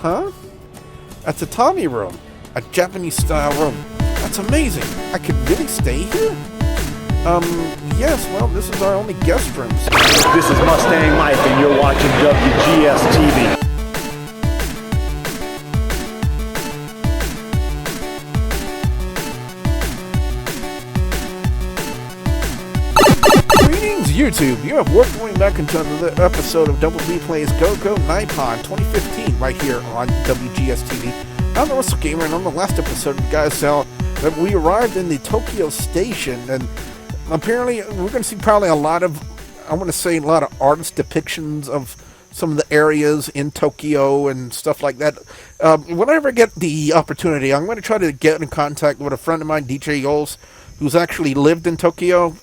Huh? A tatami room. A Japanese-style room. That's amazing. I could really stay here? Yes, well, this is our only guest room. So. This is Mustang Mike, and you're watching WGS-TV. Greetings, YouTube. You have worked going back into another episode of Double B Plays Go-Go Nippon 2015 right here on WGS-TV. I'm the Wrestlegamer, and on the last episode, you guys saw that we arrived in the Tokyo station, and apparently we're going to see probably a lot of, I want to say, a lot of artist depictions of some of the areas in Tokyo and stuff like that. Whenever I get the opportunity, I'm going to try to get in contact with a friend of mine, DJ Yoles, who's actually lived in Tokyo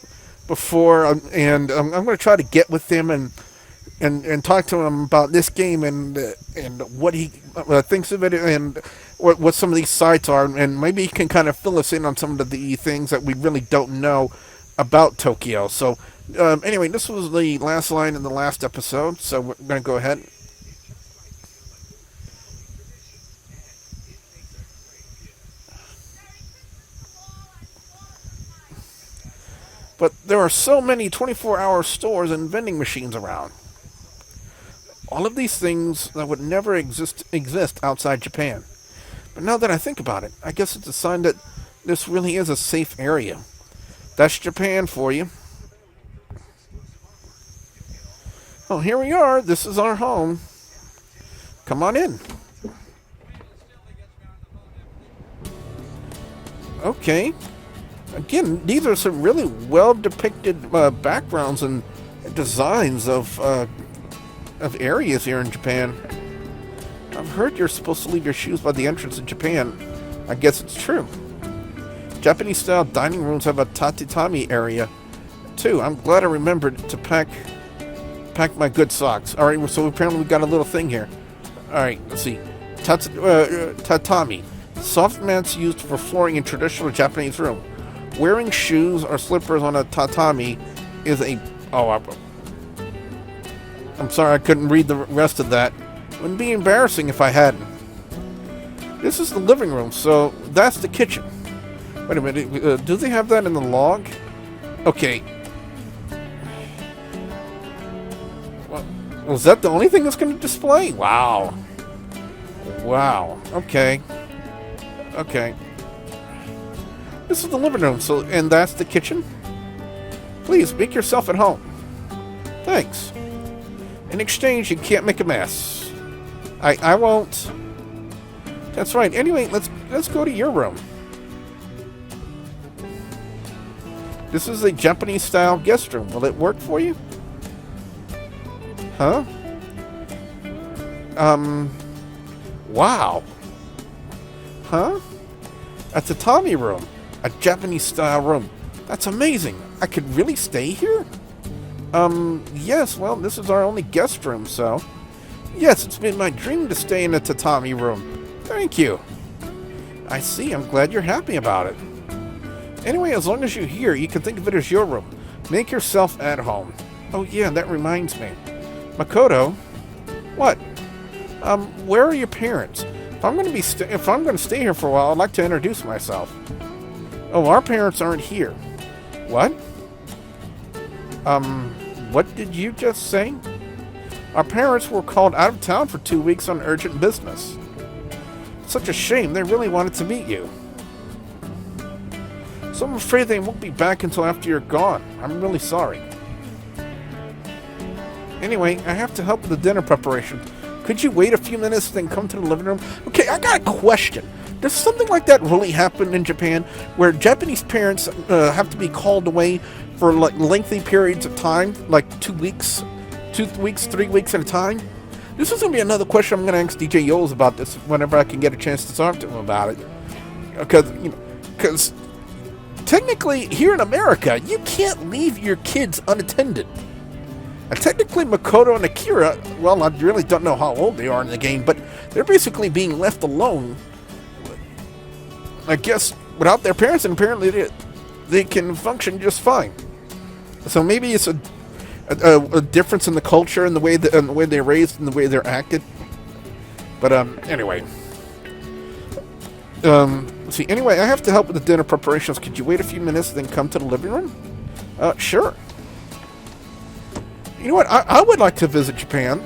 before, and I'm going to try to get with him and talk to him about this game and what he thinks of it and what some of these sites are, and maybe he can kind of fill us in on some of the things that we really don't know about Tokyo. So anyway, this was the last line in the last episode, so we're going to go ahead. But there are so many 24-hour stores and vending machines around. All of these things that would never exist outside Japan. But now that I think about it, I guess it's a sign that this really is a safe area. That's Japan for you. Oh, here we are. This is our home. Come on in. Okay. Again, these are some really well-depicted backgrounds and designs of areas here in Japan. I've heard you're supposed to leave your shoes by the entrance of Japan. I guess it's true. Japanese-style dining rooms have a tatami area, too. I'm glad I remembered to pack my good socks. All right, so apparently we got a little thing here. All right, let's see. Tatami. Soft mats used for flooring in traditional Japanese room. Wearing shoes or slippers on a tatami is a... Oh, I'm sorry I couldn't read the rest of that. It wouldn't be embarrassing if I hadn't. This is the living room, so that's the kitchen. Wait a minute, do they have that in the log? Okay. Well, was that the only thing that's going to display? Wow. Wow. Okay. Okay. This is the living room, so and that's the kitchen? Please, make yourself at home. Thanks. In exchange, you can't make a mess. I won't. That's right. Anyway, let's go to your room. This is a Japanese-style guest room. Will it work for you? Huh? Wow. Huh? A tatami room. A Japanese-style room. That's amazing. I could really stay here? Yes, well, this is our only guest room, so... Yes, it's been my dream to stay in a tatami room. Thank you. I see, I'm glad you're happy about it. Anyway, as long as you're here, you can think of it as your room. Make yourself at home. Oh yeah, that reminds me. Makoto? What? Where are your parents? If I'm going to stay here for a while, I'd like to introduce myself. Oh, our parents aren't here. What? What did you just say? Our parents were called out of town for 2 weeks on urgent business. Such a shame, they really wanted to meet you. So I'm afraid they won't be back until after you're gone. I'm really sorry. Anyway, I have to help with the dinner preparation. Could you wait a few minutes, then come to the living room? Okay, I got a question. Does something like that really happen in Japan, where Japanese parents have to be called away for like lengthy periods of time, like 2 weeks, 3 weeks at a time? This is going to be another question I'm going to ask DJ Yoles about this whenever I can get a chance to talk to him about it. Because technically, here in America, you can't leave your kids unattended. And technically, Makoto and Akira, well, I really don't know how old they are in the game, but they're basically being left alone, I guess, without their parents, and apparently they can function just fine. So maybe it's a difference in the culture and the way they're raised and the way they're acted. But, anyway. See, anyway, I have to help with the dinner preparations. Could you wait a few minutes and then come to the living room? Sure. You know what? I would like to visit Japan.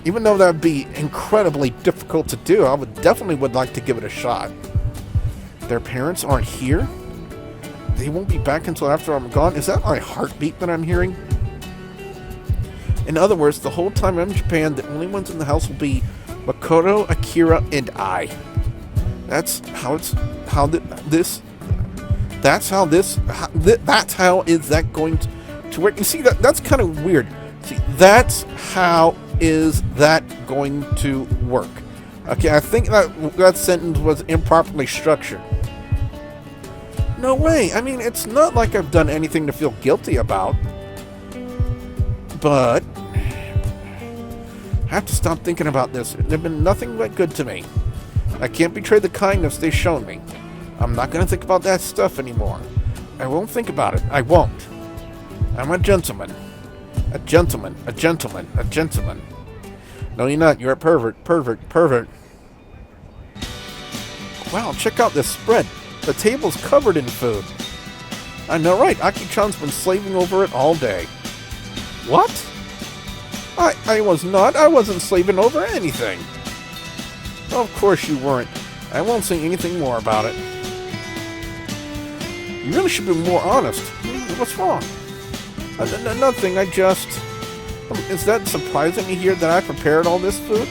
Even though that would be incredibly difficult to do, I definitely would like to give it a shot. Their parents aren't here? They won't be back until after I'm gone? Is that my heartbeat that I'm hearing? In other words, the whole time I'm in Japan, the only ones in the house will be Makoto, Akira, and I. That's how is that going to work? You see, that's kind of weird. See, that's how is that going to work? Okay, I think that sentence was improperly structured. No way. I mean, it's not like I've done anything to feel guilty about. But I have to stop thinking about this. They've been nothing but good to me. I can't betray the kindness they've shown me. I'm not going to think about that stuff anymore. I won't think about it. I won't. I'm a gentleman. A gentleman. A gentleman. A gentleman. No, you're not. You're a pervert. Pervert. Pervert. Wow, check out this spread. The table's covered in food. I know, right? Aki-chan's been slaving over it all day. What? I was not. I wasn't slaving over anything. Of course you weren't. I won't say anything more about it. You really should be more honest. What's wrong? Nothing. I just... is that surprising to hear that I prepared all this food?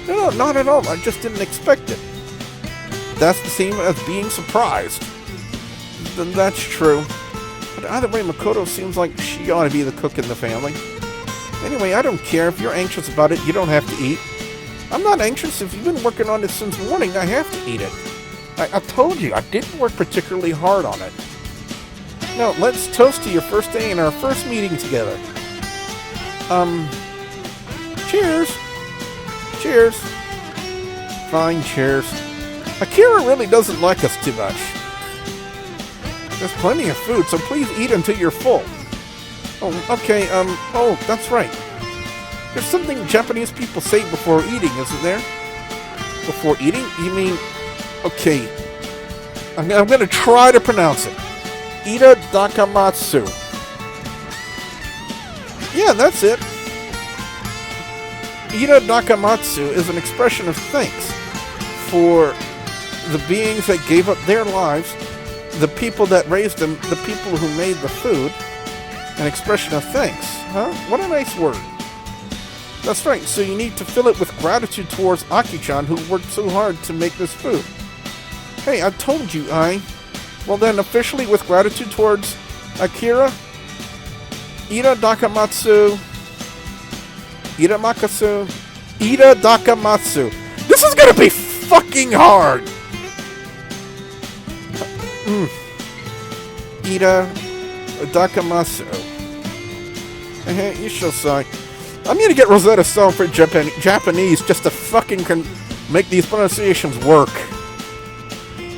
No, not at all. I just didn't expect it. That's the same as being surprised. Then that's true. But either way, Makoto seems like she ought to be the cook in the family. Anyway, I don't care. If you're anxious about it, you don't have to eat. I'm not anxious. If you've been working on it since morning, I have to eat it. I told you, I didn't work particularly hard on it. Now, let's toast to your first day and our first meeting together. Cheers. Cheers. Fine, cheers. Akira really doesn't like us too much. There's plenty of food, so please eat until you're full. Oh, okay, oh, that's right. There's something Japanese people say before eating, isn't there? Before eating? You mean... okay. I'm gonna try to pronounce it. Ida Dakamatsu. Yeah, that's it. Ida Dakamatsu is an expression of thanks for the beings that gave up their lives, the people that raised them, the people who made the food. An expression of thanks, huh? What a nice word. That's right, so you need to fill it with gratitude towards Aki-chan, who worked so hard to make this food. Hey, I told you, well then, officially with gratitude towards Akira, Ida Dakamatsu, Ida Dakamatsu. This is gonna be fucking hard! Ida Dakamatsu. You shall say. I'm gonna get Rosetta Stone for Japanese just to fucking make these pronunciations work.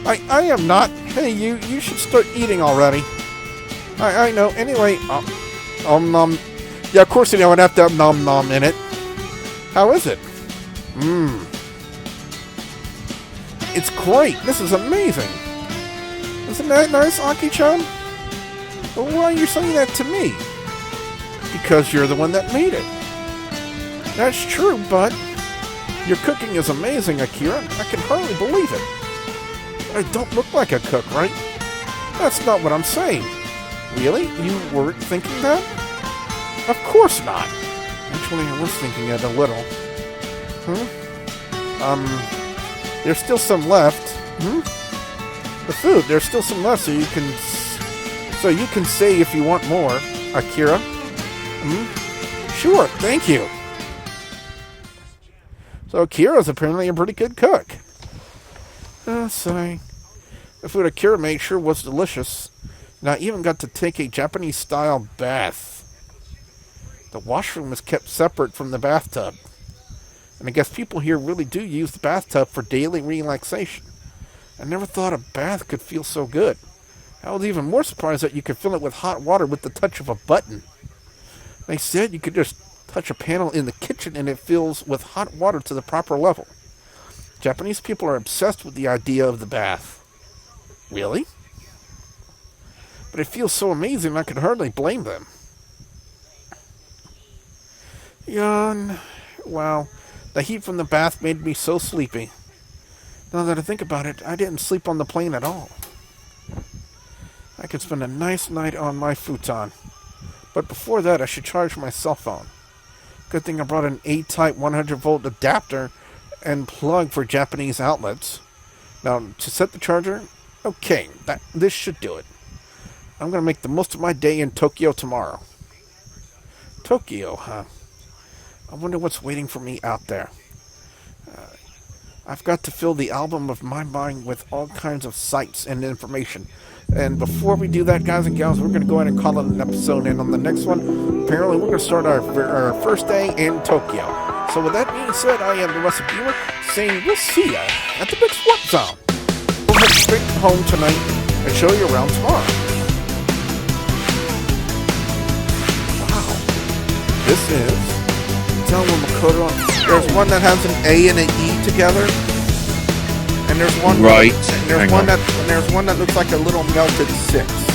I am not. Hey, you should start eating already. I know. Anyway, nom. Yeah, of course, I would have to have nom nom in it. How is it? It's great. This is amazing. Isn't that nice, Aki-chan? Well, why are you saying that to me? Because you're the one that made it. That's true, but your cooking is amazing, Akira. I can hardly believe it. I don't look like a cook, right? That's not what I'm saying. Really? You weren't thinking that? Of course not. Actually, I was thinking it a little. There's still some left. The food, there's still some left, so you can say if you want more, Akira. Sure, thank you. So Akira's apparently a pretty good cook. Sorry. The food Akira made sure was delicious, and I even got to take a Japanese-style bath. The washroom is kept separate from the bathtub, and I guess people here really do use the bathtub for daily relaxation. I never thought a bath could feel so good. I was even more surprised that you could fill it with hot water with the touch of a button. They said you could just touch a panel in the kitchen and it fills with hot water to the proper level. Japanese people are obsessed with the idea of the bath. Really? But it feels so amazing I can hardly blame them. Yawn. Wow, the heat from the bath made me so sleepy. Now that I think about it, I didn't sleep on the plane at all. I could spend a nice night on my futon. But before that, I should charge my cell phone. Good thing I brought an 8-type 100-volt adapter and plug for Japanese outlets. Now, to set the charger, okay, this should do it. I'm going to make the most of my day in Tokyo tomorrow. Tokyo, huh? I wonder what's waiting for me out there. I've got to fill the album of my mind with all kinds of sights and information. And before we do that, guys and gals, we're going to go ahead and call it an episode. And on the next one, apparently we're going to start our first day in Tokyo. So with that being said, I am the Wrestlegamer saying we'll see ya at the big Sport Zone. We'll head straight home tonight and show you around tomorrow. Wow. This is Makoto. There's one that has an A and an E together. And there's one right. And there's one that looks like a little melted 6.